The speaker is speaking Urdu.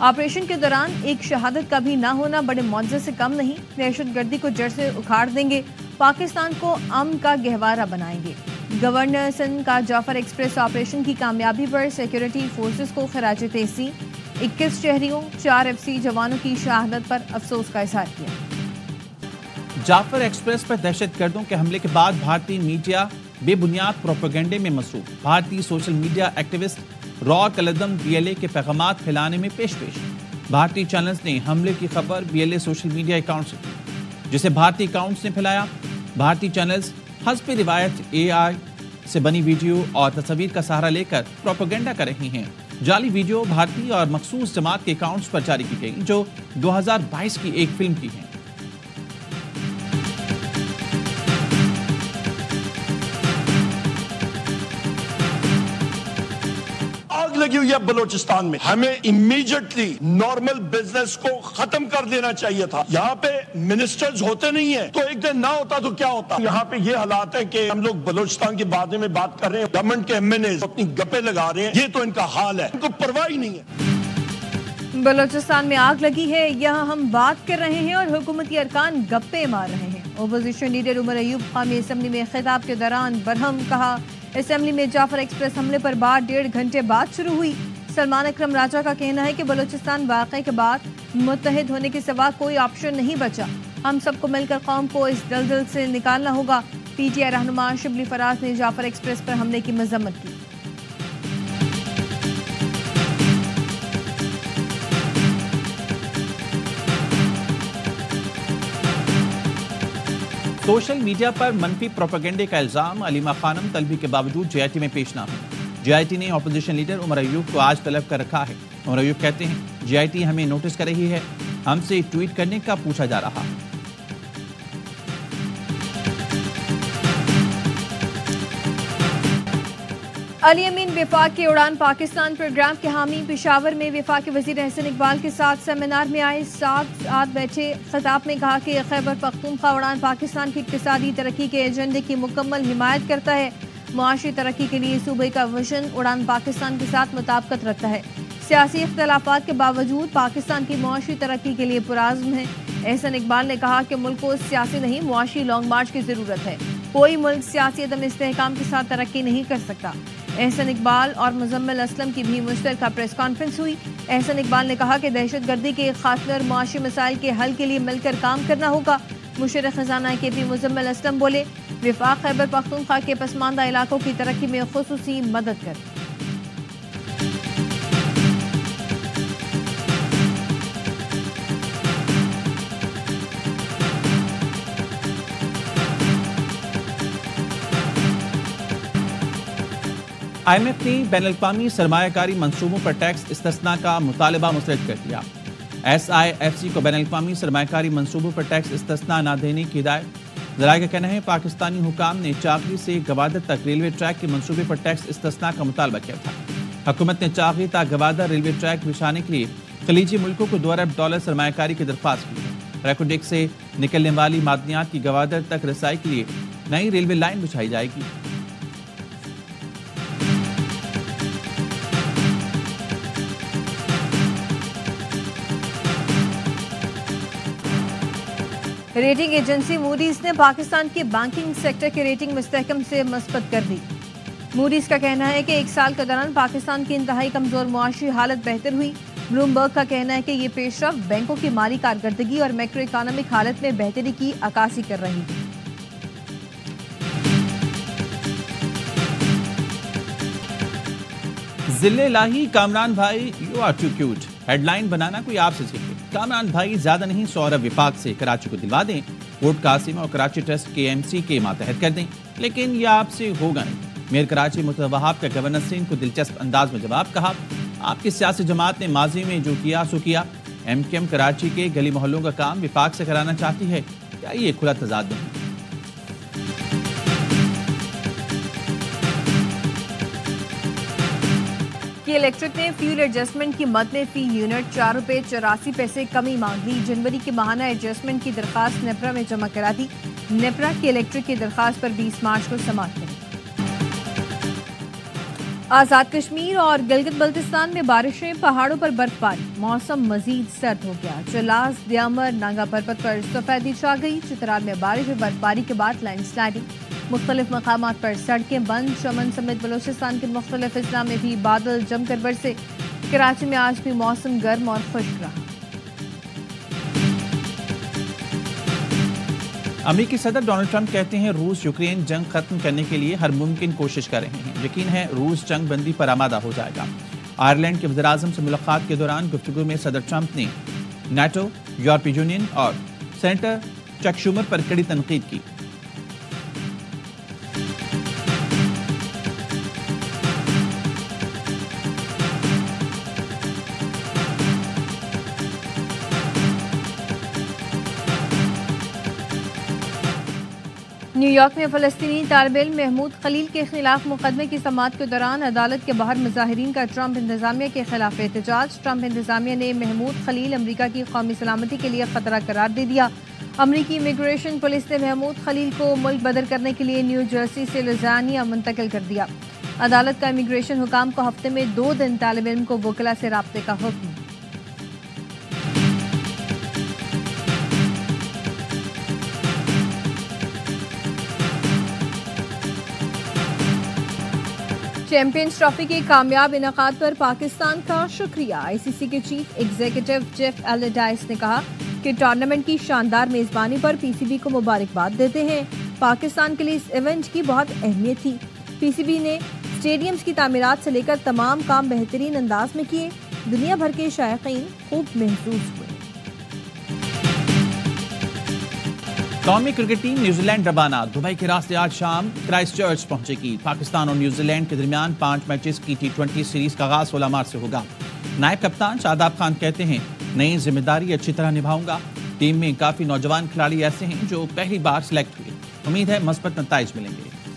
آپریشن کے دوران ایک شہادت کا بھی نہ ہونا بڑے معجزے سے کم نہیں، دہشت گردی کو جڑ سے اکھاڑ دیں گے، پاکستان کو امن کا گہوارہ بنائیں گے۔ گورنر سندھ کا جعفر ایکسپریس آپریشن کی کامیابی پر سیکیورٹی فورسز کو خراج تحسین، 21 شہریوں 4 FC جوانوں کی شہادت پر افسوس کا اظہار کیا۔ جعفر ایکسپریس پر دہشت گردوں کے حملے کے بعد بھارتی میڈیا بے بنیاد پروپیگنڈے میں مصروف، بھارتی سوشل میڈیا ایکٹیوسٹ را کلدم BLA کے پیغامات پھیلانے میں پیش۔ بھارتی چینلز نے حملے کی خبر BLA سوشل میڈیا اکاؤنٹ سے کی، جسے بھارتی اکاؤنٹس نے پھیلایا۔ بھارتی چینلز حسب روایت AI سے بنی ویڈیو اور تصاویر کا سہارا لے کر پروپیگنڈا کر رہی ہیں۔ جعلی ویڈیو بھارتی اور مخصوص جماعت کے اکاؤنٹس پر جاری کی گئی، جو 2022 کی ایک فلم کی ہیں۔ لگی ہوئی ہے بلوچستان میں، ہمیں امیجیٹلی نارمل بزنس کو ختم کر دینا چاہیے تھا۔ یہاں پہ منسٹرز ہوتے نہیں ہیں تو ایک دن نہ ہوتا تو کیا ہوتا۔ یہاں پہ یہ حالات ہے کہ ہم لوگ بلوچستان کے بارے میں بات کر رہے ہیں، گورنمنٹ کے MNAs اپنی گپے لگا رہے ہیں، یہ تو ان کا حال ہے، ان کو پرواہ ہی نہیں ہے۔ بلوچستان میں آگ لگی ہے، یہاں ہم بات کر رہے ہیں اور حکومتی ارکان گپے مار رہے ہیں۔ اپوزیشن لیڈر عمر ایوب قومی اسمبلی میں خطاب کے دوران برہم کہا، اسمبلی میں جعفر ایکسپریس حملے پر بات 1.5 گھنٹے بعد شروع ہوئی۔ سلمان اکرم راجہ کا کہنا ہے کہ بلوچستان واقعے کے بعد متحد ہونے کے سوا کوئی آپشن نہیں بچا، ہم سب کو مل کر قوم کو اس دلدل سے نکالنا ہوگا۔ PTI رہنما شبلی فراز نے جعفر ایکسپریس پر حملے کی مذمت کی۔ سوشل میڈیا پر منفی پروپیگنڈے کا الزام، علیمہ خانم طلبی کے باوجود JIT میں پیش نہ ہوئی۔ JIT نے اپوزیشن لیڈر عمر ایوب کو آج طلب کر رکھا ہے۔ عمر ایوب کہتے ہیں JIT ہمیں نوٹس کر رہی ہے، ہم سے ٹویٹ کرنے کا پوچھا جا رہا۔ علی امین وفاق کے اڑان پاکستان پروگرام کے حامی پشاور میں وفاق وزیر احسن اقبال کے ساتھ سیمینار میں آئے، ساتھ بیٹھے۔ خطاب میں کہا کہ خیبر پختونخوا اڑان پاکستان کی اقتصادی ترقی کے ایجنڈے کی مکمل حمایت کرتا ہے، معاشی ترقی کے لیے صوبے کا وژن اڑان پاکستان کے ساتھ مطابقت رکھتا ہے، سیاسی اختلافات کے باوجود پاکستان کی معاشی ترقی کے لیے پرعزم ہے۔ احسن اقبال نے کہا کہ ملک کو سیاسی نہیں معاشی لانگ مارچ کی ضرورت ہے، کوئی ملک سیاسی عدم استحکام کے ساتھ ترقی نہیں کر سکتا۔ احسن اقبال اور مزمل اسلم کی بھی مشترکہ پریس کانفرنس ہوئی۔ احسن اقبال نے کہا کہ دہشت گردی کے خاتمے اور معاشی مسائل کے حل کے لیے مل کر کام کرنا ہوگا۔ مشیر خزانہ KP مزمل اسلم بولے، وفاق خیبر پختونخوا کے پسماندہ علاقوں کی ترقی میں خصوصی مدد کر۔ IMF نے بین الاقوامی سرمایہ کاری منصوبوں پر ٹیکس استثناء کا مطالبہ مسترد کر دیا۔ SIFC کو بین الاقوامی سرمایہ کاری منصوبوں پر ٹیکس استثناء نہ دینے کی ہدایت۔ ذرائع کا کہنا ہے پاکستانی حکام نے چاغی سے گوادر تک ریلوے ٹریک کے منصوبے پر ٹیکس استثناء کا مطالبہ کیا تھا۔ حکومت نے چاغی تا گوادر ریلوے ٹریک بچھانے کے لیے خلیجی ملکوں کو $2 ارب سرمایہ کاری کی درخواست کی ہے۔ ریکوڈیک سے نکلنے والی معدنیات کی گوادر تک رسائی کے لیے نئی ریلوے لائن بچھائی جائے گی۔ ریٹنگ ایجنسی موڈیز نے پاکستان کے بینکنگ سیکٹر کی ریٹنگ مستحکم سے مثبت کر دی۔ موڈیز کا کہنا ہے کہ 1 سال کے دوران پاکستان کی انتہائی کمزور معاشی حالت بہتر ہوئی۔ بلومبرگ کا کہنا ہے کہ یہ پیش رفت بینکوں کی مالی کارکردگی اور میکرو اکانومک حالت میں بہتری کی عکاسی کر رہی ہے۔ ذل الہی کامران بھائی you are too cute, headline بنانا کوئی آپ سے سیکھے۔ کامران بھائی زیادہ نہیں 100 ارب وفاق سے کراچی کو دلوا دیں، ووٹ قاسم اور کراچی ٹرسٹ KMC کے ماتحت کر دیں، لیکن یہ آپ سے ہوگا نہیں۔ میئر کراچی مرتضی وہاب کا گورنر سندھ کو دلچسپ انداز میں جواب، کہا آپ کی سیاسی جماعت نے ماضی میں جو کیا سو کیا، MKM کراچی کے گلی محلوں کا کام وفاق سے کرانا چاہتی ہے، کیا یہ کھلا تضاد نہیں؟ کی الیکٹرک نے فیول ایڈجسٹمنٹ کی مد میں فی یونٹ 4 روپے 84 پیسے کمی مانگ لی۔ جنوری کی ماہانہ ایڈجسٹمنٹ کی درخواست نیپرا میں جمع کرا دی۔ نیپرا کی الیکٹرک کی درخواست پر 20 مارچ کو سماعت کریں۔ آزاد کشمیر اور گلگت بلتستان میں بارشیں، پہاڑوں پر برف باری، موسم مزید سرد ہو گیا۔ چلاس، دیامر، نانگا پربت پر سفیدی چھا گئی۔ چترال میں بارش اور برف باری کے بعد لینڈ سلائڈنگ، مختلف مقامات پر سڑکیں بند۔ چمن سمیت بلوچستان کے مختلف اضلاع میں بھی بادل جم کر برسے۔ کراچی میں آج بھی موسم گرم اور خشک رہا۔ امریکی صدر ڈونلڈ ٹرمپ کہتے ہیں روس یوکرین جنگ ختم کرنے کے لیے ہر ممکن کوشش کر رہے ہیں۔ یقین ہے روس جنگ بندی پر آمادہ ہو جائے گا۔ آئرلینڈ کے وزیر اعظم سے ملاقات کے دوران گفتگو میں صدر ٹرمپ نے نیٹو، یورپی یونین اور سینیٹر چک شومر پر کڑی تنقید کی۔ نیو یارک میں فلسطینی طالب علم محمود خلیل کے خلاف مقدمے کی سماعت کے دوران عدالت کے باہر مظاہرین کا ٹرمپ انتظامیہ کے خلاف احتجاج۔ ٹرمپ انتظامیہ نے محمود خلیل امریکہ کی قومی سلامتی کے لیے خطرہ قرار دے دیا۔ امریکی امیگریشن پولیس نے محمود خلیل کو ملک بدر کرنے کے لیے نیو جرسی سے لوزیانیا منتقل کر دیا۔ عدالت کا امیگریشن حکام کو ہفتے میں 2 دن طالب علم کو وکلا سے رابطے کا حکم۔ چیمپئنز ٹرافی کے کامیاب انعقاد پر پاکستان کا شکریہ۔ آئی سی سی کے چیف ایگزیکٹو جیف ایلیڈائس نے کہا کہ ٹورنامنٹ کی شاندار میزبانی پر پی سی بی کو مبارکباد دیتے ہیں۔ پاکستان کے لیے اس ایونٹ کی بہت اہمیت تھی۔ پی سی بی نے اسٹیڈیمز کی تعمیرات سے لے کر تمام کام بہترین انداز میں کیے۔ دنیا بھر کے شائقین خوب محظوظ ہوئے۔ قومی کرکٹ ٹیم نیوزی لینڈ روانہ۔ دبئی کے راستے آج شام کرائسٹ چرچ پہنچے گی۔ پاکستان اور نیوزی لینڈ کے درمیان 5 میچز کی T20 سیریز کا آغاز 16 مارچ سے ہوگا۔ نائب کپتان شاداب خان کہتے ہیں نئی ذمہ داری اچھی طرح نبھاؤں گا۔ ٹیم میں کافی نوجوان کھلاڑی ایسے ہیں جو پہلی بار سلیکٹ ہوئے۔ امید ہے مثبت نتائج ملیں گے۔